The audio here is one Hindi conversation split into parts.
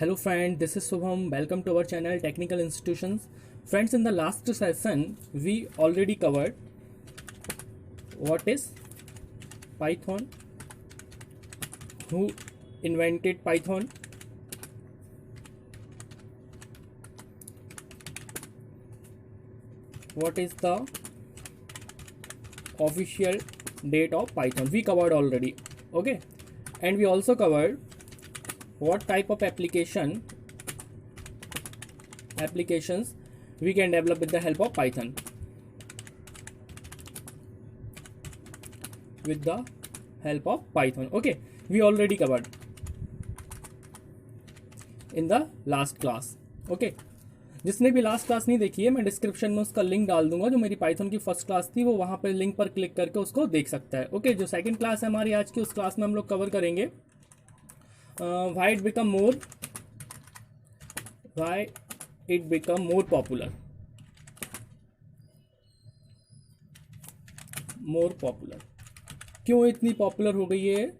Hello friend, this is Subham. Welcome to our channel Technical Institutions. Friends, in the last session we already covered what is Python, who invented Python, what is the official date of Python. We covered already, okay, and we also covered what type of applications we can develop with the help of Python. Okay, we already covered in the last class. Okay, जिसने भी लास्ट क्लास नहीं देखी है मैं डिस्क्रिप्शन में उसका लिंक डाल दूंगा। जो मेरी पाइथन की फर्स्ट क्लास थी वो वहाँ पर लिंक पर क्लिक करके उसको देख सकता है। ओके, जो सेकंड क्लास है हमारी आज की, उस क्लास में हम लोग कवर करेंगे why it become more popular. क्यों इतनी पॉपुलर हो गई है?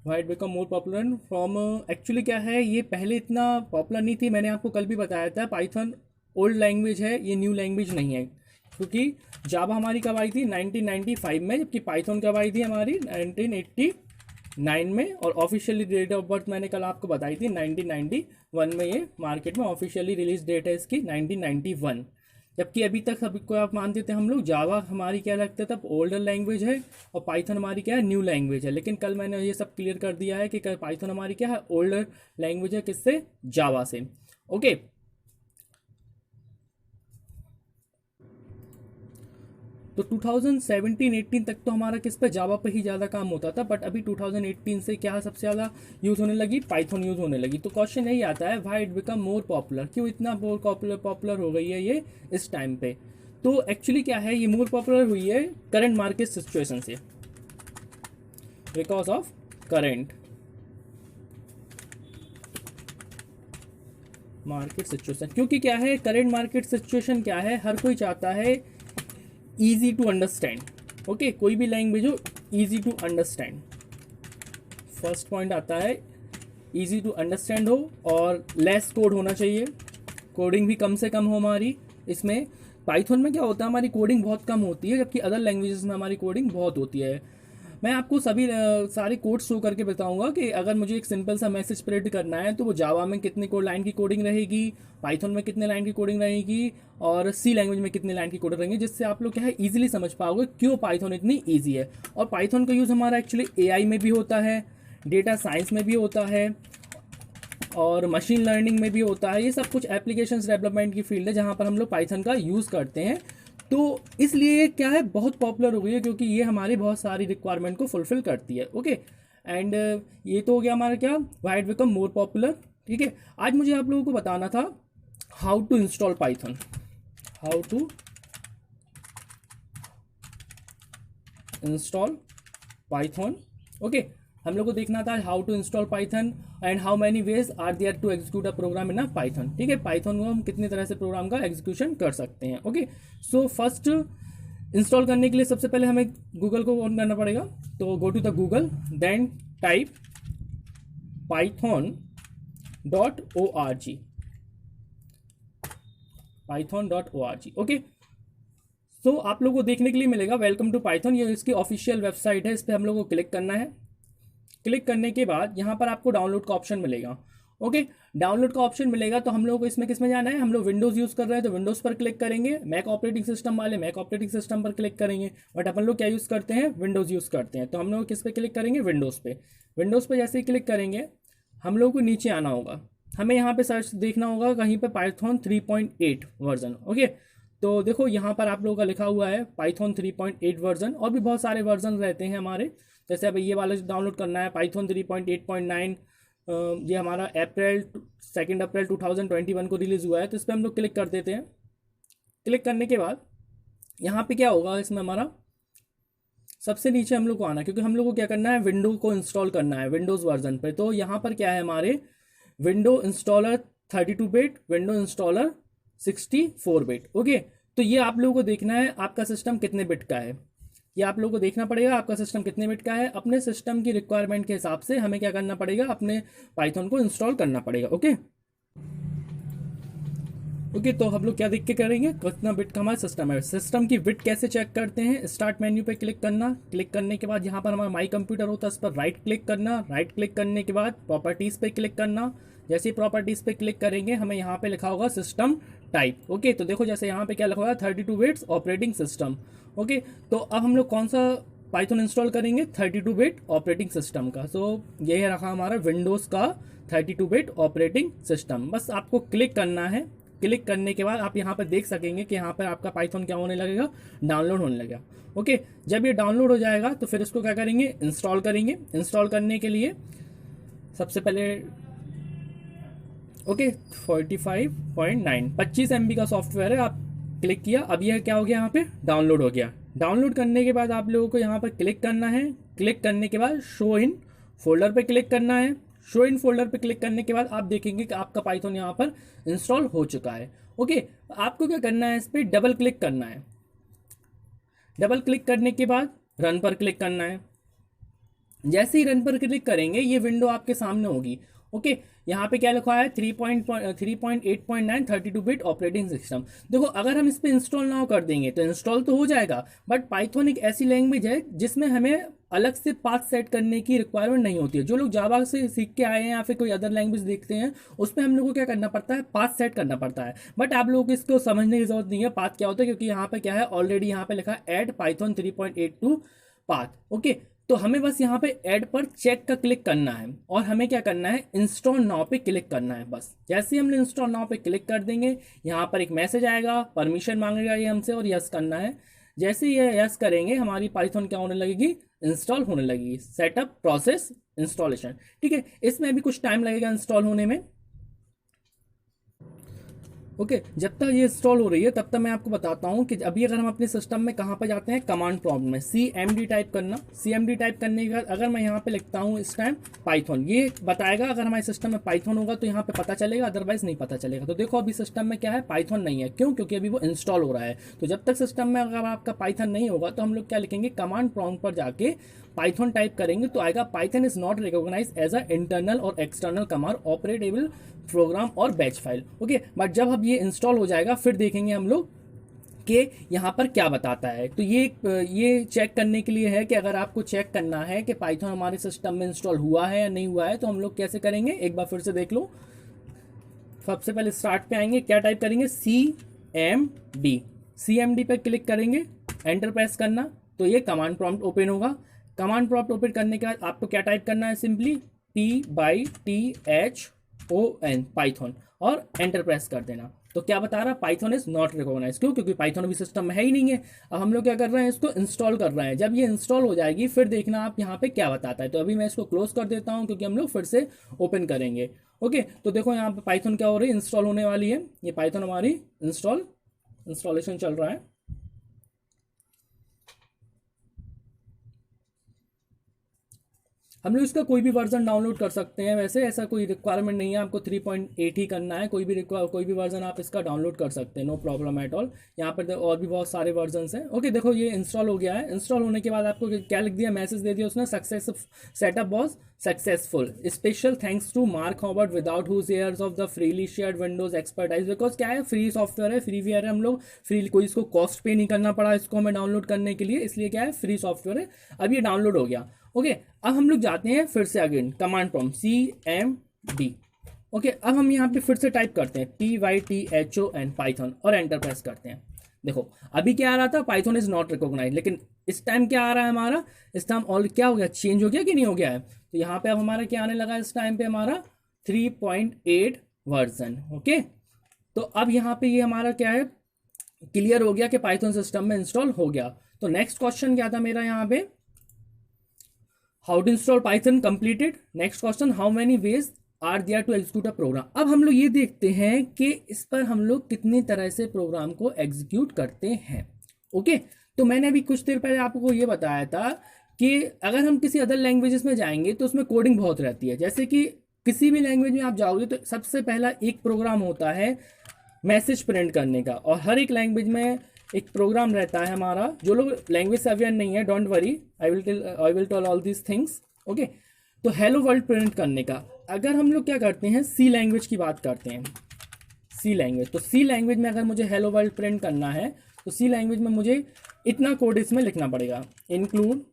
Why it become more popular from actually क्या है, ये पहले इतना पॉपुलर नहीं थी। मैंने आपको कल भी बताया था पाइथन ओल्ड लैंग्वेज है, ये न्यू लैंग्वेज नहीं है। क्योंकि जावा हमारी कब आई थी 1995 में, जबकि पाइथन कब आई थी हमारी 1989 में। और ऑफिशियली डेट ऑफ बर्थ मैंने कल आपको बताई थी 1991 में। ये मार्केट में ऑफिशियली रिलीज डेट है इसकी 1991। जबकि अभी तक सभी को आप मानते थे हम लोग जावा हमारी क्या लगता था ओल्डर लैंग्वेज है और पाइथन हमारी क्या है न्यू लैंग्वेज है। लेकिन कल मैंने ये सब क्लियर कर दिया है कि पाइथन हमारी क्या है ओल्डर लैंग्वेज है, किससे? जावा से। ओके, तो 2017-18 तक तो हमारा किस पे जावा पे ही ज़्यादा काम होता था। बट अभी 2018 से क्या सबसे ज़्यादा यूज़ होने लगी? पाइथन यूज़ होने लगी। तो क्वेश्चन यही आता है why it become more popular, क्यों इतना मोर पॉपुलर हो गई है ये इस टाइम पे? तो एक्चुअली क्या है, ये मोर पॉपुलर हुई है करंट मार्केट सिचुएशन से, because of current market situation. क्योंकि क्या है करंट मार्केट सिचुएशन क्या है, हर कोई चाहता है ईजी टू अंडरस्टैंड। ओके, कोई भी लैंग्वेज हो easy to understand. First point आता है ईजी टू अंडरस्टैंड हो और लेस कोड होना चाहिए, कोडिंग भी कम से कम हो हमारी। इसमें पाइथन में क्या होता है, हमारी कोडिंग बहुत कम होती है, जबकि अदर लैंग्वेजेस में हमारी कोडिंग बहुत होती है। मैं आपको सभी सारे कोड शो करके बताऊंगा कि अगर मुझे एक सिंपल सा मैसेज प्रिंट करना है तो वो जावा में कितने लाइन की कोडिंग रहेगी, पाइथन में कितने लाइन की कोडिंग रहेगी और सी लैंग्वेज में कितने लाइन की कोडिंग रहेंगी, जिससे आप लोग क्या है ईजिली समझ पाओगे क्यों पाइथन इतनी ईजी है। और पाइथन का यूज़ हमारा एक्चुअली एआई में भी होता है, डेटा साइंस में भी होता है और मशीन लर्निंग में भी होता है। ये सब कुछ एप्लीकेशंस डेवलपमेंट की फील्ड है जहाँ पर हम लोग पाइथन का यूज़ करते हैं। तो इसलिए ये क्या है बहुत पॉपुलर हो गई है, क्योंकि ये हमारी बहुत सारी रिक्वायरमेंट को फुलफिल करती है। ओके, एंड ये तो हो गया हमारा क्या why it become more popular. ठीक है, आज मुझे आप लोगों को बताना था how to install Python, how to install Python. Okay, हम लोग को देखना था how to install Python and how many ways are there to execute a program in a Python. ठीक है, पाइथन को हम कितनी तरह से प्रोग्राम का एग्जीक्यूशन कर सकते हैं। ओके, सो फर्स्ट इंस्टॉल करने के लिए सबसे पहले हमें गूगल को ऑन करना पड़ेगा। तो go to the Google, then type python.org, python.org। Okay, so आप लोगों को देखने के लिए मिलेगा वेलकम टू पाइथन, ये इसकी ऑफिशियल वेबसाइट है। इस पर हम लोग को क्लिक करना है। क्लिक करने के बाद यहाँ पर आपको डाउनलोड का ऑप्शन मिलेगा। ओके, डाउनलोड का ऑप्शन मिलेगा तो हम लोग को इसमें किस में जाना है, हम लोग विंडोज़ यूज़ कर रहे हैं तो विंडोज़ पर क्लिक करेंगे, मैक ऑपरेटिंग सिस्टम वाले मैक ऑपरेटिंग सिस्टम पर क्लिक करेंगे। बट अपन लोग क्या यूज़ करते हैं, विंडोज़ यूज़ करते हैं। तो हम लोग किस पे क्लिक करेंगे, विंडोज़ पे। विंडोज़ पे जैसे ही क्लिक करेंगे हम लोग को नीचे आना होगा, हमें यहाँ पे सर्च देखना होगा कहीं पे पाइथन 3.8 वर्जन। ओके, तो देखो यहाँ पर आप लोगों का लिखा हुआ है पाइथन 3.8 वर्जन, और भी बहुत सारे वर्जन रहते हैं हमारे। जैसे अब ये वाला डाउनलोड करना है पाइथन 3.8.9, ये हमारा अप्रैल 2021 को रिलीज़ हुआ है। तो इस पर हम लोग क्लिक कर देते हैं। क्लिक करने के बाद यहाँ पे क्या होगा, इसमें हमारा सबसे नीचे हम लोग को आना, क्योंकि हम लोग को क्या करना है, विंडो को इंस्टॉल करना है विंडोज़ वर्जन पे। तो यहाँ पर क्या है हमारे window installer 32 bit, window installer 64 bit. Okay, तो ये आप लोगों को देखना है आपका सिस्टम कितने बिट का है। ये आप लोगों को देखना पड़ेगा आपका सिस्टम कितने बिट का है। अपने सिस्टम की रिक्वायरमेंट के हिसाब से हमें क्या करना पड़ेगा, अपने पाइथन को इंस्टॉल करना पड़ेगा। ओके ओके, तो हम लोग क्या देख के करेंगे, कितना बिट का हमारा सिस्टम है। सिस्टम की बिट कैसे चेक करते हैं, स्टार्ट मेन्यू पे क्लिक करना, क्लिक करने के बाद यहाँ पर हमारा माई कंप्यूटर होता है, इस पर राइट क्लिक करना, राइट क्लिक करने के बाद प्रॉपर्टीज़ पे क्लिक करना। जैसे ही प्रॉपर्टीज़ पे क्लिक करेंगे हमें यहाँ पे लिखा होगा सिस्टम टाइप। ओके, तो देखो जैसे यहाँ पे क्या लिखा हुआ है 32 बिट्स ऑपरेटिंग सिस्टम। ओके, तो अब हम लोग कौन सा पाइथन इंस्टॉल करेंगे, 32 बिट ऑपरेटिंग सिस्टम का। सो ये रखा हमारा विंडोज़ का 32 बिट ऑपरेटिंग सिस्टम। बस आपको क्लिक करना है, क्लिक करने के बाद आप यहाँ पर देख सकेंगे कि यहाँ पर आपका पाइथन क्या होने लगेगा, डाउनलोड होने लगेगा। ओके, जब ये डाउनलोड हो जाएगा तो फिर इसको क्या करेंगे, इंस्टॉल करेंगे। इंस्टॉल करने के लिए सबसे पहले ओके 45.9 25 MB का सॉफ्टवेयर है, आप क्लिक किया, अब यह क्या हो गया, यहाँ पे डाउनलोड हो गया। डाउनलोड करने के बाद आप लोगों को यहाँ पर क्लिक करना है, क्लिक करने के बाद शो इन फोल्डर पे क्लिक करना है। शो इन फोल्डर पे क्लिक करने के बाद आप देखेंगे कि आपका पाइथन यहाँ पर इंस्टॉल हो चुका है। ओके, आपको क्या करना है, इस पर डबल क्लिक करना है। डबल क्लिक करने के बाद रन पर क्लिक करना है। जैसे ही रन पर क्लिक करेंगे ये विंडो आपके सामने होगी। ओके, यहाँ पे क्या लिखा है 3.8.9 32 बिट ऑपरेटिंग सिस्टम। देखो अगर हम इस पर इंस्टॉल ना कर देंगे तो इंस्टॉल तो हो जाएगा, बट पाइथन एक ऐसी लैंग्वेज है जिसमें हमें अलग से पाथ सेट करने की रिक्वायरमेंट नहीं होती है। जो लोग जावा से सीख के आए हैं या फिर कोई अदर लैंग्वेज देखते हैं उसमें हम लोग को क्या करना पड़ता है, पाथ सेट करना पड़ता है। बट आप लोगों को इसको समझने की जरूरत नहीं है पाथ क्या होता है, क्योंकि यहाँ पे क्या है ऑलरेडी यहाँ पे लिखा है ऐड पाइथन 3.82 पाथ। ओके, तो हमें बस यहाँ पे ऐड पर चेक का क्लिक करना है और हमें क्या करना है, इंस्टॉल नाउ पे क्लिक करना है। बस जैसे ही हमने इंस्टॉल नाउ पे क्लिक कर देंगे यहाँ पर एक मैसेज आएगा, परमिशन मांगेगा ये हमसे और यस करना है। जैसे ही ये यस करेंगे हमारी पाइथन क्या होने लगेगी, इंस्टॉल होने लगेगी। सेटअप प्रोसेस इंस्टॉलेशन, ठीक है, इसमें अभी कुछ टाइम लगेगा इंस्टॉल होने में। ओके, जब तक ये इंस्टॉल हो रही है तब तक मैं आपको बताता हूँ कि अभी अगर हम अपने सिस्टम में कहाँ पर जाते हैं, कमांड प्रॉम्प्ट में CMD टाइप करना। CMD टाइप करने के बाद अगर मैं यहाँ पे लिखता हूँ इस टाइम पाइथन, ये बताएगा अगर हमारे सिस्टम में पाइथन होगा तो यहाँ पे पता चलेगा, अदरवाइज नहीं पता चलेगा। तो देखो अभी सिस्टम में क्या है, पाइथन नहीं है, क्यों, क्योंकि अभी वो इंस्टॉल हो रहा है। तो जब तक सिस्टम में अगर आपका पाइथन नहीं होगा तो हम लोग क्या लिखेंगे, कमांड प्रॉम्प्ट पर जाके पाइथन टाइप करेंगे तो आएगा Python is not recognize as a internal or external command operable program or batch file. Okay, but जब अब ये इंस्टॉल हो जाएगा फिर देखेंगे हम लोग कि यहाँ पर क्या बताता है। तो ये चेक करने के लिए है कि अगर आपको चेक करना है कि पाइथन हमारे सिस्टम में इंस्टॉल हुआ है या नहीं हुआ है तो हम लोग कैसे करेंगे, एक बार फिर से देख लो। सबसे पहले स्टार्ट पे आएंगे, क्या टाइप करेंगे, CMD पे क्लिक करेंगे, एंटर प्रेस करना, तो ये कमांड प्रॉम्प्ट ओपन होगा। कमांड प्रॉम्प्ट ओपन करने के बाद आपको क्या टाइप करना है, सिंपली PYTHON पाइथन और एंटर प्रेस कर देना। तो क्या बता रहा है, पाइथन इज नॉट रिकॉग्नाइज, क्यों, क्योंकि पाइथन अभी सिस्टम में है ही नहीं है। अब हम लोग क्या कर रहे हैं, इसको इंस्टॉल कर रहे हैं। जब ये इंस्टॉल हो जाएगी फिर देखना आप यहाँ पे क्या बताता है। तो अभी मैं इसको क्लोज कर देता हूँ क्योंकि हम लोग फिर से ओपन करेंगे। ओके, तो देखो यहाँ पे पाइथन क्या हो रही है, इंस्टॉल होने वाली है। ये पाइथन हमारी इंस्टॉलेशन चल रहा है। हम लोग इसका कोई भी वर्जन डाउनलोड कर सकते हैं, वैसे ऐसा कोई रिक्वायरमेंट नहीं है आपको 3.8 ही करना है, कोई भी वर्जन आप इसका डाउनलोड कर सकते हैं, नो प्रॉब्लम एट ऑल। यहाँ पर और भी बहुत सारे वर्जन्स हैं। ओके, देखो ये इंस्टॉल हो गया है। इंस्टॉल होने के बाद आपको क्या लिख दिया, मैसेज दे दिया उसने, success setup was successful, special thanks to Mark Howard without whose years of the freely shared Windows expertise. Because क्या है, फ्री सॉफ्टवेयर है, फ्री वेयर है, हम लोग फ्री, कोई इसको कॉस्ट पे नहीं करना पड़ा इसको हमें डाउनलोड करने के लिए, इसलिए क्या है, फ्री सॉफ्टवेयर है। अब ये डाउनलोड हो गया। ओके, अब हम लोग जाते हैं फिर से again command prompt CMD। Okay, अब हम यहाँ पे फिर से टाइप करते हैं PYTHON पाइथन और एंटर प्रेस करते हैं। देखो अभी क्या आ रहा था, पाइथन इज नॉट रिकॉग्नाइज, लेकिन इस टाइम क्या आ रहा है हमारा, इस टाइम ऑल क्या हो गया, चेंज हो गया कि नहीं हो गया है। तो यहाँ पे अब हमारा क्या आने लगा, इस टाइम पे हमारा 3.8 वर्जन। ओके, तो अब यहाँ पे ये हमारा क्या है, क्लियर हो गया कि पाइथन सिस्टम में इंस्टॉल हो गया। तो नेक्स्ट क्वेश्चन क्या था मेरा यहाँ पे, how to install Python completed. Next question, how many ways are there to execute a program. अब हम लोग ये देखते हैं कि इस पर हम लोग कितनी तरह से प्रोग्राम को एग्जीक्यूट करते हैं। ओके, तो मैंने अभी कुछ देर पहले आपको ये बताया था कि अगर हम किसी अदर लैंग्वेजेस में जाएंगे तो उसमें कोडिंग बहुत रहती है। जैसे कि किसी भी लैंग्वेज में आप जाओगे तो सबसे पहला एक प्रोग्राम होता है मैसेज प्रिंट करने का, और हर एक लैंग्वेज में एक प्रोग्राम रहता है हमारा, जो लोग लैंग्वेज से अवेयर नहीं है, don't worry, I will tell all these things, okay. तो हेलो वर्ल्ड प्रिंट करने का अगर हम लोग क्या करते हैं, सी लैंग्वेज की बात करते हैं, सी लैंग्वेज। तो सी लैंग्वेज में अगर मुझे हेलो वर्ल्ड प्रिंट करना है तो सी लैंग्वेज में मुझे इतना कोड इसमें लिखना पड़ेगा, include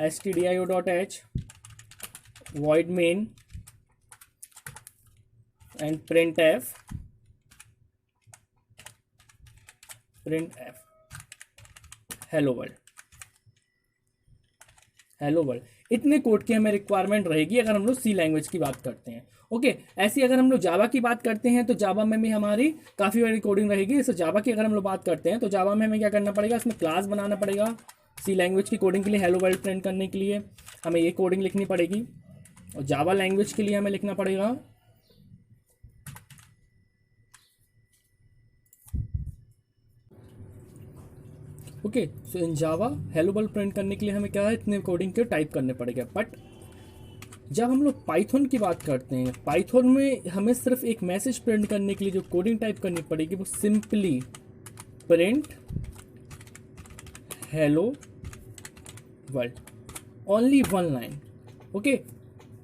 stdio.h void main and printf hello world, hello world. इतने कोड की हमें रिक्वायरमेंट रहेगी अगर हम लोग सी लैंग्वेज की बात करते हैं, ओके। ऐसी अगर हम लोग जावा की बात करते हैं तो जावा में भी हमारी काफ़ी बड़ी कोडिंग रहेगी। जैसे जावा की अगर हम लोग बात करते हैं तो जावा में हमें क्या करना पड़ेगा, इसमें क्लास बनाना पड़ेगा सी लैंग्वेज की कोडिंग के लिए, हेलो वर्ल्ड प्रिंट करने के लिए हमें ये कोडिंग लिखनी पड़ेगी। और जावा लैंग्वेज के लिए हमें लिखना पड़ेगा ओके। सो इन जावा हेलो वर्ल्ड प्रिंट करने के लिए हमें क्या है, इतने कोडिंग के टाइप करने पड़ेगा। बट जब हम लोग पाइथन की बात करते हैं, पाइथन में हमें सिर्फ एक मैसेज प्रिंट करने के लिए जो कोडिंग टाइप करनी पड़ेगी वो simply print hello world, only one line, okay.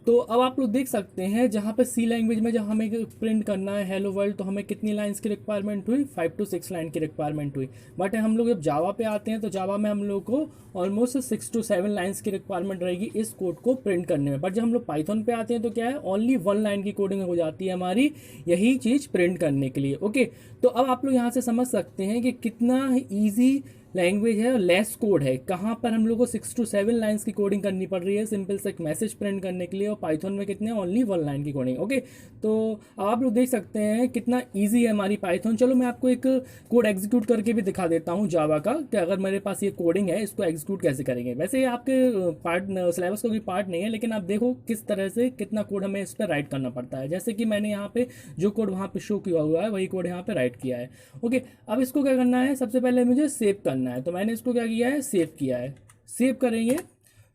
तो अब आप लोग देख सकते हैं जहाँ पे सी लैंग्वेज में जब हमें प्रिंट करना है हेलो वर्ल्ड तो हमें कितनी लाइंस की रिक्वायरमेंट हुई, 5 to 6 लाइन की रिक्वायरमेंट हुई। बट हम लोग जब जावा पे आते हैं तो जावा में हम लोग को ऑलमोस्ट 6 to 7 लाइंस की रिक्वायरमेंट रहेगी इस कोड को प्रिंट करने में। बट जब हम लोग पाइथन पे आते हैं तो क्या है, ओनली वन लाइन की कोडिंग हो जाती है हमारी यही चीज़ प्रिंट करने के लिए, ओके। तो अब आप लोग यहाँ से समझ सकते हैं कि कितना ईजी लैंग्वेज है और लेस कोड है। कहाँ पर हम लोग को 6 to 7 लाइंस की कोडिंग करनी पड़ रही है सिंपल से एक मैसेज प्रिंट करने के लिए, और पाइथन में कितने, ओनली वन लाइन की कोडिंग, ओके। तो आप लोग देख सकते हैं कितना इजी है हमारी पाइथन। चलो मैं आपको एक कोड एग्जीक्यूट करके भी दिखा देता हूँ जावा का, कि अगर मेरे पास ये कोडिंग है इसको एग्जीक्यूट कैसे करेंगे। वैसे ये आपके पार्ट सिलेबस का कोई पार्ट नहीं है, लेकिन आप देखो किस तरह से कितना कोड हमें इस पर राइट करना पड़ता है। जैसे कि मैंने यहाँ पे जो कोड वहाँ पे शो किया हुआ है वही कोड यहाँ पे राइट किया है, ओके। अब इसको क्या करना है, सबसे पहले मुझे सेव करना है, तो मैंने इसको क्या किया है, सेव किया है। सेव करेंगे,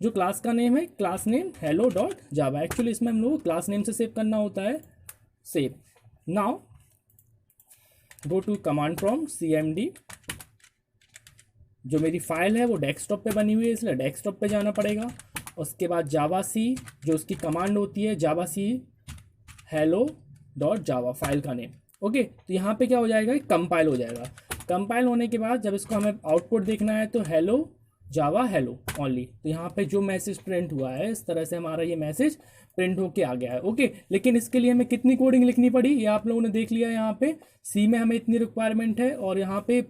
जो क्लास का नेम है क्लास नेम हेलो डॉट जावा, एक्चुअली इसमें हम लोग को क्लास नेम से सेव करना होता है, save. Now go to command prompt cmd, जो मेरी फाइल है वो डेस्कटॉप पे बनी हुई है इसलिए डेस्कटॉप पे जाना पड़ेगा। उसके बाद जावा सी, जो उसकी कमांड होती है जावा सी हेलो डॉट जावा, फाइल का नेम, ओके। तो यहाँ पे क्या हो जाएगा, कंपाइल हो जाएगा। कंपाइल होने के बाद जब इसको हमें आउटपुट देखना है तो हेलो जावा हेलो ओनली, तो यहाँ पे जो मैसेज प्रिंट हुआ है इस तरह से हमारा ये मैसेज प्रिंट होके आ गया है, ओके। लेकिन इसके लिए हमें कितनी कोडिंग लिखनी पड़ी ये आप लोगों ने देख लिया। यहाँ पे सी में हमें इतनी रिक्वायरमेंट है और यहाँ पे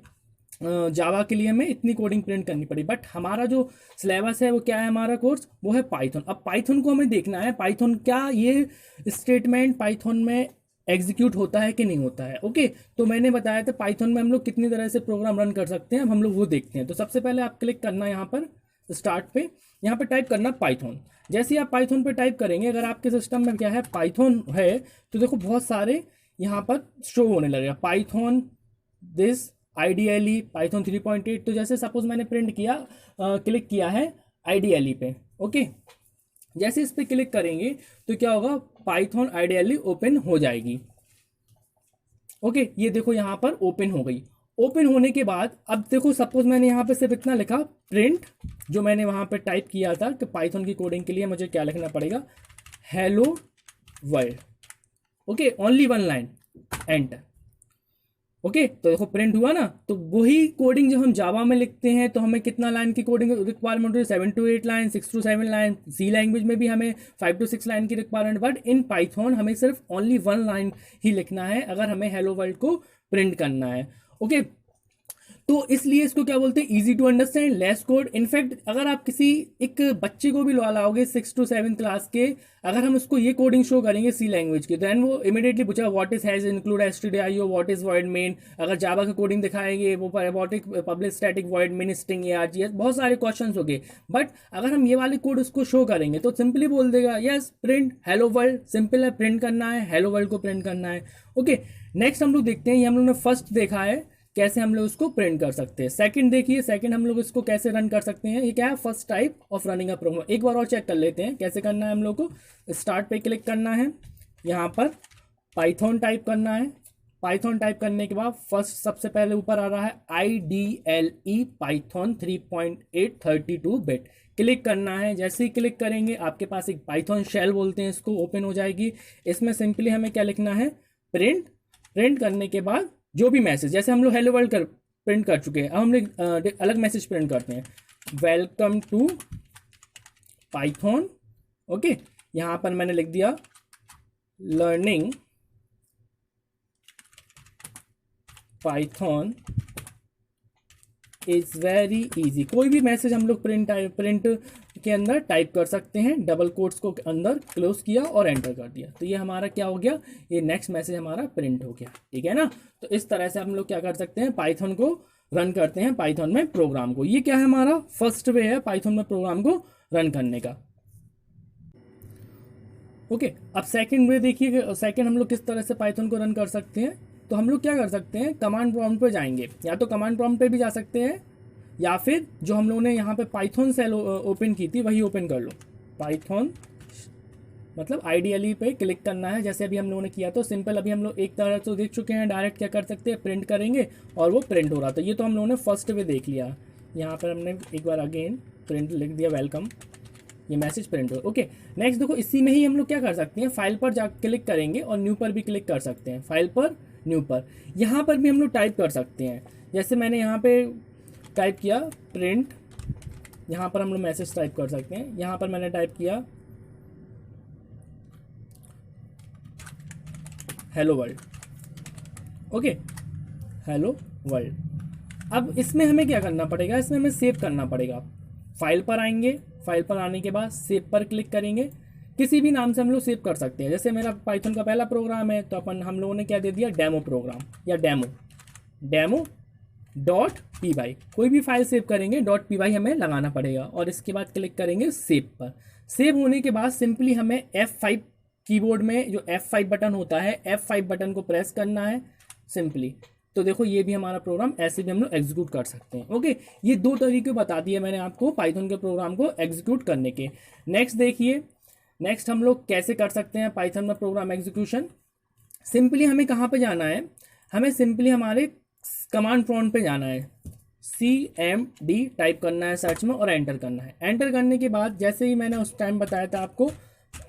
जावा के लिए हमें इतनी कोडिंग प्रिंट करनी पड़ी। बट हमारा जो सिलेबस है वो क्या है, हमारा कोर्स वो है पाइथन। अब पाइथन को हमें देखना है पाइथन क्या ये स्टेटमेंट पाइथन में एग्जीक्यूट होता है कि नहीं होता है, ओके। तो मैंने बताया था पाइथन में हम लोग कितनी तरह से प्रोग्राम रन कर सकते हैं, अब हम लोग वो देखते हैं। तो सबसे पहले आप क्लिक करना यहाँ पर स्टार्ट पे, यहाँ पे टाइप करना पाइथन। जैसे ही आप पाइथन पे टाइप करेंगे, अगर आपके सिस्टम में क्या है पाइथन है तो देखो बहुत सारे यहाँ पर शो होने लगेगा, पाइथन दिस आईडीएलई पाइथन 3.8। तो जैसे सपोज मैंने प्रिंट किया क्लिक किया है आईडीएलई पे, ओके। जैसे इस पर क्लिक करेंगे तो क्या होगा, पाइथन आईडीएलई ओपन हो जाएगी, ओके। ये देखो यहाँ पर ओपन हो गई। ओपन होने के बाद अब देखो सपोज मैंने यहाँ पे सिर्फ इतना लिखा प्रिंट, जो मैंने वहाँ पे टाइप किया था कि पाइथन की कोडिंग के लिए मुझे क्या लिखना पड़ेगा, hello world, okay, only one line, enter, okay. तो देखो प्रिंट हुआ ना। तो वही कोडिंग जब हम जावा में लिखते हैं तो हमें कितना लाइन की कोडिंग रिक्वायरमेंट होती है, 7 to 8 line, 6 to 7 line. C language में भी हमें 5 to 6 लाइन की रिक्वायरमेंट, बट इन पाइथन हमें सिर्फ ओनली वन लाइन ही लिखना है अगर हमें हेलो वर्ल्ड को प्रिंट करना है, ओके। तो इसलिए इसको क्या बोलते हैं, easy to understand, less code. In fact अगर आप किसी एक बच्चे को भी लाओगे 6 to 7 क्लास के, अगर हम उसको ये कोडिंग शो करेंगे सी लैंग्वेज की, देन वो इमीडिएटली पूछा what is has include stdio, what is void main. अगर जावा का कोडिंग दिखाएंगे वो what is public static void main string args, बहुत सारे क्वेश्चन हो गए। बट अगर हम ये वाले कोड उसको शो करेंगे तो सिंपली बोल देगा yes print hello world, simple है, प्रिंट करना है हेलो वर्ल्ड को प्रिंट करना है, ओके। नेक्स्ट हम लोग देखते हैं, ये हम लोग ने फर्स्ट देखा है कैसे हम लोग उसको प्रिंट कर सकते हैं। सेकंड देखिए, सेकंड हम लोग इसको कैसे रन कर सकते हैं। ये क्या है, first type of running a program. एक बार और चेक कर लेते हैं कैसे करना है। हम लोग को स्टार्ट पे क्लिक करना है, यहाँ पर पाइथन टाइप करना है, पाइथन टाइप करने के बाद फर्स्ट सबसे पहले ऊपर आ रहा है IDLE पाइथन 3.8 बिट, क्लिक करना है। जैसे ही क्लिक करेंगे आपके पास एक पाइथन शेल बोलते हैं इसको, ओपन हो जाएगी। इसमें सिंपली हमें क्या लिखना है, प्रिंट। प्रिंट करने के बाद जो भी मैसेज, जैसे हम लोग हेलो वर्ल्ड प्रिंट कर चुके हैं, अब हम लोग अलग मैसेज प्रिंट करते हैं, वेलकम टू पाइथन। ओके, यहाँ पर मैंने लिख दिया learning Python is very easy. कोई भी मैसेज हम लोग प्रिंट के अंदर टाइप कर सकते हैं, डबल कोट्स को अंदर क्लोज किया और एंटर कर दिया, तो ये हमारा क्या हो गया, ये नेक्स्ट मैसेज हमारा प्रिंट हो गया। ठीक है ना, तो इस तरह से हम लोग क्या कर सकते हैं, पाइथन को रन करते हैं, पाइथन में प्रोग्राम को। ये क्या है, हमारा फर्स्ट वे है पाइथन में प्रोग्राम को रन करने का। ओके, अब सेकंड वे देखिए, सेकंड हम लोग किस तरह से पाइथन को रन कर सकते हैं। तो हम लोग क्या कर सकते हैं, कमांड प्रॉम्प्ट पे जाएंगे, या तो कमांड प्रॉम्प्ट पे भी जा सकते हैं, या फिर जो हम लोगों ने यहाँ पे पाइथन सेल ओपन की थी वही ओपन कर लो। पाइथन मतलब IDLE पे क्लिक करना है, जैसे अभी हम लोगों ने किया। तो सिंपल, अभी हम लोग एक तरह से देख चुके हैं, डायरेक्ट क्या कर सकते हैं, प्रिंट करेंगे और वो प्रिंट हो रहा था। ये तो हम लोगों ने फर्स्ट वे देख लिया। यहाँ पर हमने एक बार अगेन प्रिंट लिख दिया, वेलकम, ये मैसेज प्रिंट हो। ओके, नेक्स्ट देखो, इसी में ही हम लोग क्या कर सकते हैं, फाइल पर जा क्लिक करेंगे और न्यू पर भी क्लिक कर सकते हैं, फाइल पर, न्यू पर। यहाँ पर भी हम लोग टाइप कर सकते हैं, जैसे मैंने यहाँ पे टाइप किया प्रिंट, यहाँ पर हम लोग मैसेज टाइप कर सकते हैं। यहाँ पर मैंने टाइप किया hello world. Okay, hello world. अब इसमें हमें क्या करना पड़ेगा, इसमें हमें सेव करना पड़ेगा। फाइल पर आएंगे, फाइल पर आने के बाद सेव पर क्लिक करेंगे। किसी भी नाम से हम लोग सेव कर सकते हैं, जैसे मेरा पाइथन का पहला प्रोग्राम है, तो हम लोगों ने क्या दे दिया, डेमो प्रोग्राम या डेमो .py। कोई भी फाइल सेव करेंगे .py हमें लगाना पड़ेगा, और इसके बाद क्लिक करेंगे सेव पर। सेव होने के बाद सिंपली हमें F5 कीबोर्ड में जो F5 बटन होता है, F5 बटन को प्रेस करना है सिंपली। तो देखो, ये भी हमारा प्रोग्राम ऐसे भी हम लोग एग्जीक्यूट कर सकते हैं। ओके, ये दो तरीके बता दिए मैंने आपको पाइथन के प्रोग्राम को एग्जीक्यूट करने के। नेक्स्ट देखिए, नेक्स्ट हम लोग कैसे कर सकते हैं पाइथन में प्रोग्राम एग्जीक्यूशन। सिंपली हमें कहाँ पे जाना है, हमें सिंपली हमारे कमांड प्रॉम्प्ट पे जाना है, CMD टाइप करना है सर्च में और एंटर करना है। एंटर करने के बाद जैसे ही मैंने उस टाइम बताया था आपको,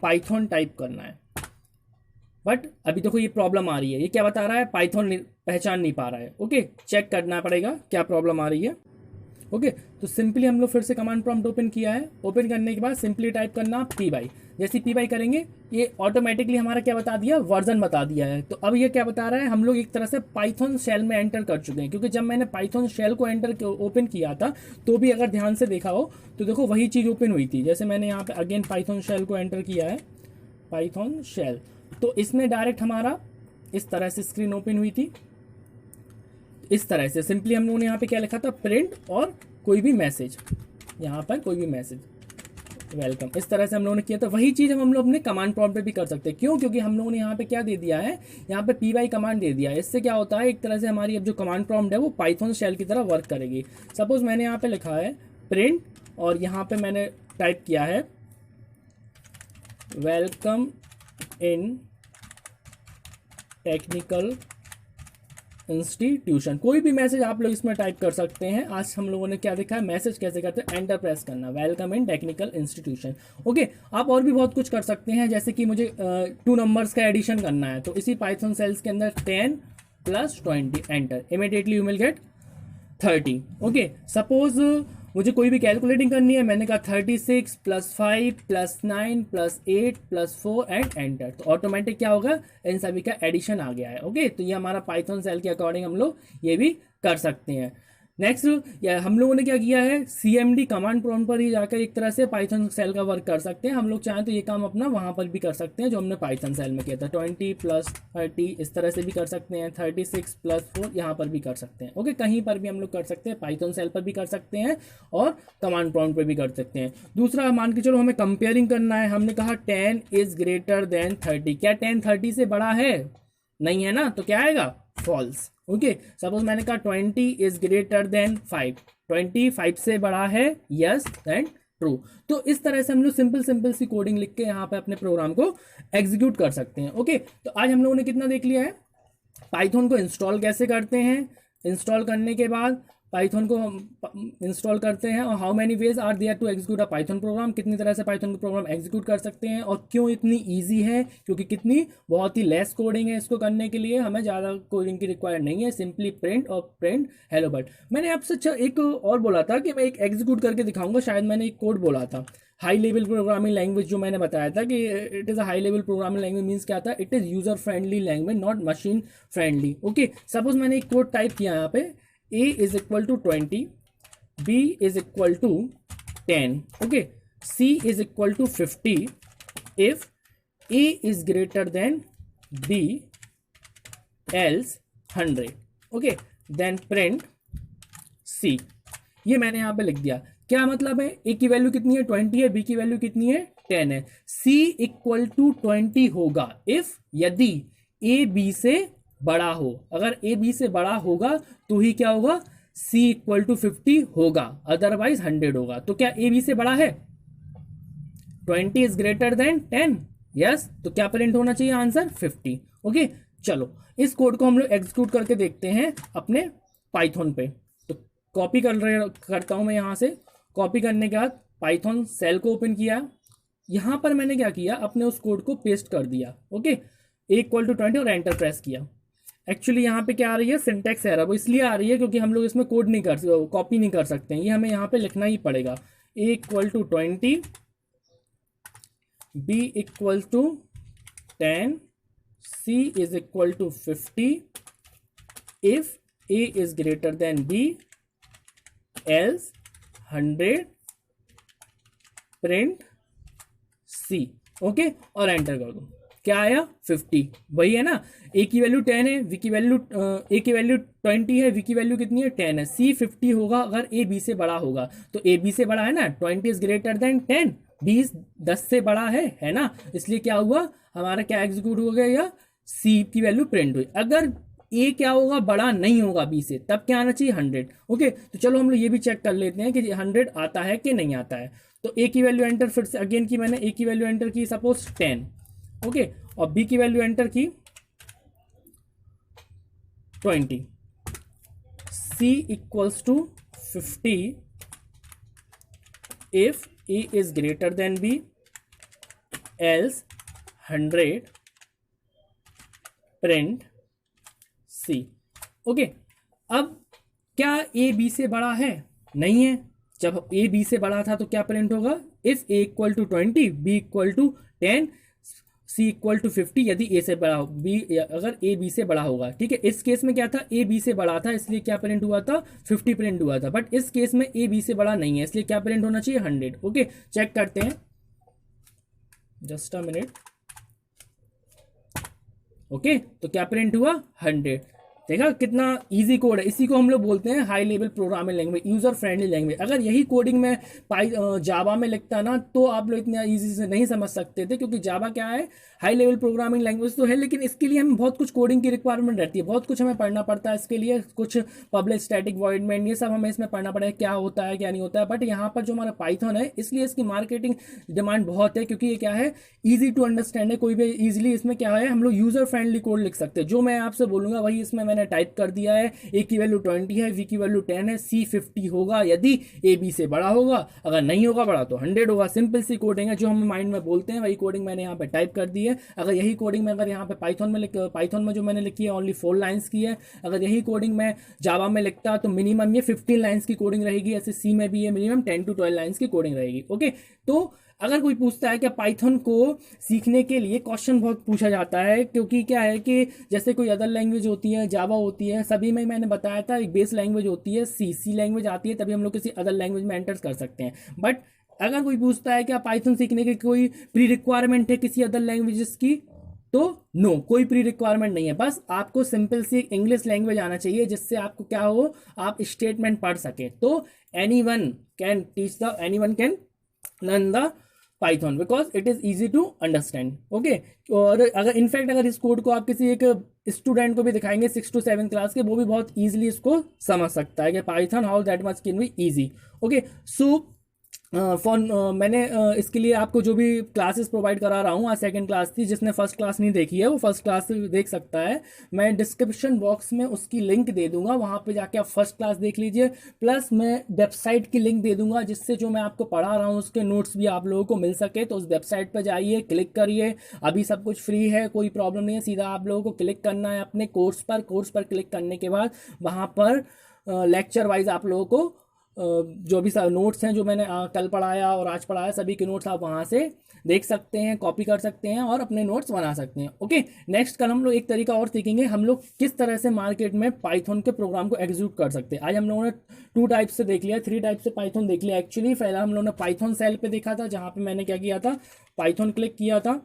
पाइथन टाइप करना है। बट अभी देखो ये प्रॉब्लम आ रही है, ये क्या बता रहा है, पाइथन पहचान नहीं पा रहा है। ओके, चेक करना पड़ेगा क्या प्रॉब्लम आ रही है। ओके, तो सिंपली हम लोग फिर से कमांड प्रॉम्प्ट ओपन किया है। ओपन करने के बाद सिंपली टाइप करना py। जैसे py करेंगे, ये ऑटोमेटिकली हमारा क्या बता दिया, वर्जन बता दिया है। तो अब ये क्या बता रहा है, हम लोग एक तरह से पाइथन शेल में एंटर कर चुके हैं, क्योंकि जब मैंने पाइथन शेल को ओपन किया था, तो भी अगर ध्यान से देखा हो तो देखो वही चीज़ ओपन हुई थी। जैसे मैंने यहाँ पे अगेन पाइथन शेल को एंटर किया है, पाइथन शेल, तो इसमें डायरेक्ट हमारा इस तरह से स्क्रीन ओपन हुई थी। इस तरह से सिंपली हम लोगों ने यहाँ पे क्या लिखा था, प्रिंट और कोई भी मैसेज, यहाँ पर कोई भी मैसेज, वेलकम, इस तरह से हम लोगों ने किया था। वही चीज़ हम लोग अपने कमांड प्रॉम्प्ट पे भी कर सकते हैं। क्यों, क्योंकि हम लोगों ने यहाँ पे क्या दे दिया है, यहाँ पे py कमांड दे दिया है। इससे क्या होता है, एक तरह से हमारी अब जो कमांड प्रॉम्प्ट है वो पाइथन शेल की तरह वर्क करेगी। सपोज मैंने यहाँ पे लिखा है प्रिंट, और यहाँ पे मैंने टाइप किया है वेलकम इन टेक्निकल इंस्टीट्यूशन। कोई भी मैसेज आप लोग इसमें टाइप कर सकते हैं। आज हम लोगों ने क्या देखा है, मैसेज कैसे करते हैं, एंटर प्रेस करना, welcome in technical institution. Okay, आप और भी बहुत कुछ कर सकते हैं, जैसे कि मुझे 2 नंबर्स का एडिशन करना है, तो इसी पाइथन सेल्स के अंदर 10 + 20 enter, immediately you will get 30। Okay, suppose मुझे कोई भी कैलकुलेटिंग करनी है, मैंने कहा 36 + 5 + 9 + 8 + 4 एंड एंटर, तो ऑटोमेटिक क्या होगा, इन सभी का एडिशन आ गया है। ओके, तो ये हमारा पाइथन सेल के अकॉर्डिंग हम लोग ये भी कर सकते हैं। नेक्स्ट हम लोगों ने क्या किया है, CMD कमांड प्रॉम्प्ट पर ही जाकर एक तरह से पाइथन सेल का वर्क कर सकते हैं। हम लोग चाहें तो ये काम अपना वहाँ पर भी कर सकते हैं जो हमने पाइथन सेल में किया था। 20 + 30 इस तरह से भी कर सकते हैं, 36 + 4 यहाँ पर भी कर सकते हैं। ओके, कहीं पर भी हम लोग कर सकते हैं, पाइथन सेल पर भी कर सकते हैं और कमांड प्रॉम्प्ट पर भी कर सकते हैं। दूसरा, मान के चलो हमें कंपेयरिंग करना है, हमने कहा 10 = 30। क्या 10 30 से बड़ा है, नहीं है ना, तो क्या आएगा, फॉल्स। ओके, सपोज मैंने कहा 20 > 5, 20 5 से बड़ा है, यस एंड ट्रू। तो इस तरह से हम लोग सिंपल सी कोडिंग लिख के यहाँ पे अपने प्रोग्राम को एग्जीक्यूट कर सकते हैं। ओके, तो आज हम लोगों ने कितना देख लिया है, पाइथन को इंस्टॉल कैसे करते हैं, इंस्टॉल करने के बाद पाइथन को इंस्टॉल करते हैं, और how many ways are there to execute a Python program, कितनी तरह से पाइथन का प्रोग्राम एग्जीक्यूट कर सकते हैं, और क्यों इतनी इजी है, क्योंकि कितनी बहुत ही लेस कोडिंग है इसको करने के लिए, हमें ज़्यादा कोडिंग की रिक्वायर नहीं है, सिंपली प्रिंट और प्रिंट हेलो वर्ल्ड। मैंने आपसे एक और बोला था कि मैं एक एग्जीक्यूट करके दिखाऊंगा, शायद मैंने एक कोड बोला था। हाई लेवल प्रोग्रामिंग लैंग्वेज जो मैंने बताया था कि it is a high level programming language means क्या था, it is user friendly language not machine friendly. Okay, suppose मैंने एक कोड टाइप किया यहाँ पे, a is equal to 20, b is equal to 10, okay, c is equal to 50 if a is greater than b, else 100, okay, then print c। ये मैंने यहाँ पे लिख दिया। क्या मतलब है, a की वैल्यू कितनी है 20 है, b की वैल्यू कितनी है 10 है, c इक्वल टू 20 होगा इफ यदि a b से बड़ा हो। अगर ए बी से बड़ा होगा तो ही क्या होगा, c इक्वल टू 50 होगा, अदरवाइज 100 होगा। तो क्या ए बी से बड़ा है, 20 इज ग्रेटर देन 10, यस, तो क्या प्रिंट होना चाहिए आंसर 50। ओके, चलो इस कोड को हम लोग एग्जीक्यूट करके देखते हैं अपने पाइथन पे। तो कॉपी करता हूं मैं यहाँ से, कॉपी करने के बाद पाइथन सेल को ओपन किया, यहां पर मैंने क्या किया, अपने उस कोड को पेस्ट कर दिया। ओके, ए इक्वल टू 20 और एंटर प्रेस किया। एक्चुअली यहाँ पे क्या आ रही है, सिंटैक्स एरर, वो इसलिए आ रही है क्योंकि हम लोग इसमें कोड नहीं कर कॉपी नहीं कर सकते हैं, ये हमें यहाँ पे लिखना ही पड़ेगा। a equal to 20, b equal to 10, c is equal to 50 if a is greater than b, else 100, print c। Okay, और एंटर कर दो। क्या आया 50, वही है ना, a की वैल्यू 10 है, a की वैल्यू 20 है, v की वैल्यू कितनी है 10 है, c 50 होगा अगर a b से बड़ा होगा। तो a b से बड़ा है ना, 20 इज ग्रेटर देन 10, b 10 से बड़ा है ना, इसलिए क्या हुआ हमारा, क्या एग्जीक्यूट हो गया, या c की वैल्यू प्रिंट हुई। अगर a क्या होगा, बड़ा नहीं होगा b से, तब क्या आना चाहिए 100। ओके, तो चलो हम लोग ये भी चेक कर लेते हैं कि 100 आता है कि नहीं आता है। तो a की वैल्यू एंटर, फिर से अगेन की मैंने a की वैल्यू एंटर की सपोज 10, ओके, और b की वैल्यू एंटर की 20, c equals to 50 if a is greater than b, else 100, print c। Okay, अब क्या a b से बड़ा है, नहीं है। जब a b से बड़ा था तो क्या प्रिंट होगा, if a equal to 20, b equal to 10, c equal to 50 यदि a से बड़ा, b अगर a b से बड़ा होगा। ठीक है, इस केस में क्या था, a b से बड़ा था, इसलिए क्या प्रिंट हुआ था 50 प्रिंट हुआ था, बट इस केस में a b से बड़ा नहीं है, इसलिए क्या प्रिंट होना चाहिए 100। ओके, चेक करते हैं, जस्ट अ मिनट। ओके, तो क्या प्रिंट हुआ 100। देखा कितना इजी कोड है, इसी को हम लोग बोलते हैं high level programming language, user friendly language. अगर यही कोडिंग में जावा में लिखता ना तो आप लोग इतना इजी से नहीं समझ सकते थे, क्योंकि जावा क्या है, हाई लेवल प्रोग्रामिंग लैंग्वेज तो है, लेकिन इसके लिए हमें बहुत कुछ कोडिंग की रिक्वायरमेंट रहती है, बहुत कुछ हमें पढ़ना पड़ता है इसके लिए, कुछ पब्लिक स्टैटिक वॉइडमेंट ये सब हमें इसमें पढ़ना पड़ेगा, क्या होता है क्या नहीं होता है। बट यहाँ पर जो हमारा पाइथन है, इसलिए इसकी मार्केटिंग डिमांड बहुत है, क्योंकि ये क्या है, ईजी टू अंडरस्टैंड है, कोई भी ईजिली इसमें क्या है, हम लोग यूजर फ्रेंडली कोड लिख सकते हैं। जो मैं आपसे बोलूंगा वही इसमें मैंने टाइप कर दिया है। ए की वैल्यू 20 है, वी की वैल्यू 10 है, सी 50 होगा यदि ए बी से बड़ा होगा, अगर नहीं होगा बड़ा तो 100 होगा। सिंपल सी कोडिंग है, जो हम माइंड में बोलते हैं वही कोडिंग मैंने यहाँ पे टाइप कर दी है। अगर यही कोडिंग में, अगर यहाँ पे पाइथन में जो मैंने लिखी है ओनली 4 लाइन्स की है, अगर यही कोडिंग मैं जावा में लिखता तो मिनिमम ये 15 लाइन्स की कोडिंग रहेगी, ऐसे सी में भी ये मिनिमम 10 to 12 लाइन्स की कोडिंग रहेगी। ओके, तो अगर कोई पूछता है कि पाइथन को सीखने के लिए क्वेश्चन बहुत पूछा जाता है, क्योंकि क्या है कि जैसे कोई अदर लैंग्वेज होती है, जावा होती है, सभी में मैंने बताया था एक बेस लैंग्वेज होती है, सी लैंग्वेज आती है, तभी हम लोग किसी अदर लैंग्वेज में एंटर कर सकते हैं। बट अगर कोई पूछता है कि पाइथन सीखने की कोई प्री रिक्वायरमेंट है किसी अदर लैंग्वेजेस की, तो नो, कोई प्री रिक्वायरमेंट नहीं है। बस आपको सिंपल सी इंग्लिश लैंग्वेज आना चाहिए, जिससे आपको क्या हो, आप स्टेटमेंट पढ़ सके। तो anyone can learn the Python because it is easy to understand. Okay, और अगर इनफैक्ट अगर इस कोड को आप किसी एक स्टूडेंट को भी दिखाएंगे 6 to 7 क्लास के, वो भी बहुत ईजिली इसको समझ सकता है कि Python how that much can be easy. Okay, so मैंने इसके लिए आपको जो भी क्लासेस प्रोवाइड करा रहा हूँ, आज सेकंड क्लास थी, जिसने फर्स्ट क्लास नहीं देखी है वो फर्स्ट क्लास देख सकता है। मैं डिस्क्रिप्शन बॉक्स में उसकी लिंक दे दूंगा, वहाँ पे जाके आप फर्स्ट क्लास देख लीजिए। प्लस मैं वेबसाइट की लिंक दे दूंगा, जिससे जो मैं आपको पढ़ा रहा हूँ उसके नोट्स भी आप लोगों को मिल सके। तो उस वेबसाइट पर जाइए, क्लिक करिए, अभी सब कुछ फ्री है, कोई प्रॉब्लम नहीं है। सीधा आप लोगों को क्लिक करना है अपने कोर्स पर क्लिक करने के बाद वहाँ पर लेक्चर वाइज आप लोगों को जो भी नोट्स हैं जो मैंने कल पढ़ाया और आज पढ़ाया, सभी के नोट्स आप वहाँ से देख सकते हैं, कॉपी कर सकते हैं और अपने नोट्स बना सकते हैं। ओके, नेक्स्ट कल हम लोग एक तरीका और सीखेंगे, हम लोग किस तरह से मार्केट में पाइथन के प्रोग्राम को एग्जीक्यूट कर सकते हैं। आज हम लोगों ने 2 टाइप से देख लिया, 3 टाइप से पाइथन देख लिया। एक्चुअली पहला हम लोगों ने पाइथन सेल पे देखा था, जहाँ पे मैंने क्या किया था, पाइथन क्लिक किया था,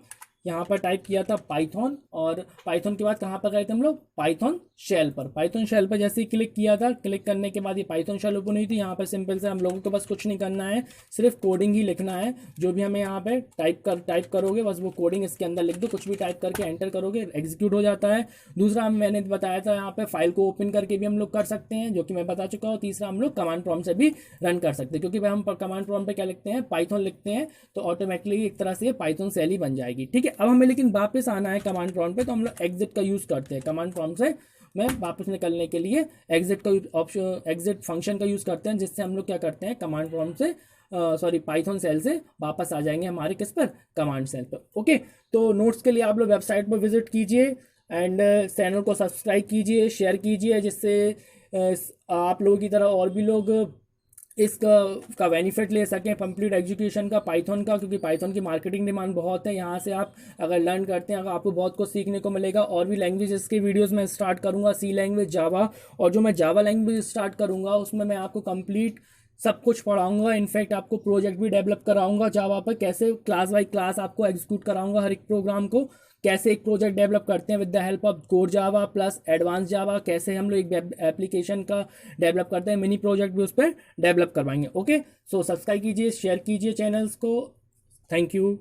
यहाँ पर टाइप किया था पाइथन, और पाइथन के बाद कहाँ पर गए थे हम लोग, पाइथन शेल पर। पाइथन शेल पर जैसे ही क्लिक किया था, क्लिक करने के बाद ये पाइथन शेल ओपन हुई थी। यहाँ पर सिंपल से हम लोगों को बस कुछ नहीं करना है, सिर्फ कोडिंग ही लिखना है। जो भी हमें यहाँ पे टाइप करोगे बस वो कोडिंग इसके अंदर लिख दो, कुछ भी टाइप करके एंटर करोगे, एग्जीक्यूट हो जाता है। दूसरा मैंने बताया था यहाँ पे फाइल को ओपन करके भी हम लोग कर सकते हैं, जो कि मैं बता चुका हूँ। तीसरा हम लोग कमांड प्रॉम्प्ट से भी रन कर सकते हैं, क्योंकि भाई हम कमांड प्रॉम्प्ट पे क्या लिखते हैं, पाइथन लिखते हैं, तो ऑटोमेटिकली एक तरह से पाइथन सेल ही बन जाएगी। ठीक है, अब हमें लेकिन वापस आना है कमांड प्रॉम्प्ट पे, तो हम लोग एग्जिट का यूज़ करते हैं। कमांड प्रॉम्प्ट से मैं वापस निकलने के लिए एग्जिट का ऑप्शन, एग्जिट फंक्शन का यूज़ करते हैं, जिससे हम लोग क्या करते हैं, कमांड प्रॉम्प्ट से सॉरी पाइथन सेल से वापस आ जाएंगे हमारे किस पर, कमांड सेल पर। ओके, तो नोट्स के लिए आप लोग वेबसाइट पर विजिट कीजिए एंड चैनल को सब्सक्राइब कीजिए, शेयर कीजिए, जिससे आप लोगों की तरह और भी लोग इसका बेनिफिट ले सकें, कंप्लीट एजुकेशन का पाइथन का, क्योंकि पाइथन की मार्केटिंग डिमांड बहुत है। यहाँ से आप अगर लर्न करते हैं, अगर आपको बहुत कुछ सीखने को मिलेगा। और भी लैंग्वेजेस के वीडियोस मैं स्टार्ट करूँगा, सी लैंग्वेज, जावा, और जो मैं जावा लैंग्वेज स्टार्ट करूँगा उसमें मैं आपको कंप्लीट सब कुछ पढ़ाऊंगा। इनफैक्ट आपको प्रोजेक्ट भी डेवलप कराऊंगा जावा पर, कैसे क्लास बाई क्लास आपको एग्जीक्यूट कराऊंगा हर एक प्रोग्राम को, कैसे एक प्रोजेक्ट डेवलप करते हैं with the help of core Java plus advance जावा, कैसे हम लोग एक वेब एप्लीकेशन का डेवलप करते हैं, मिनी प्रोजेक्ट भी उस पर डेवलप करवाएंगे। ओके, सो सब्सक्राइब कीजिए, शेयर कीजिए चैनल्स को। Thank you.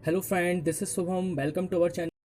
Hello friend, this is Shubham, welcome to our channel.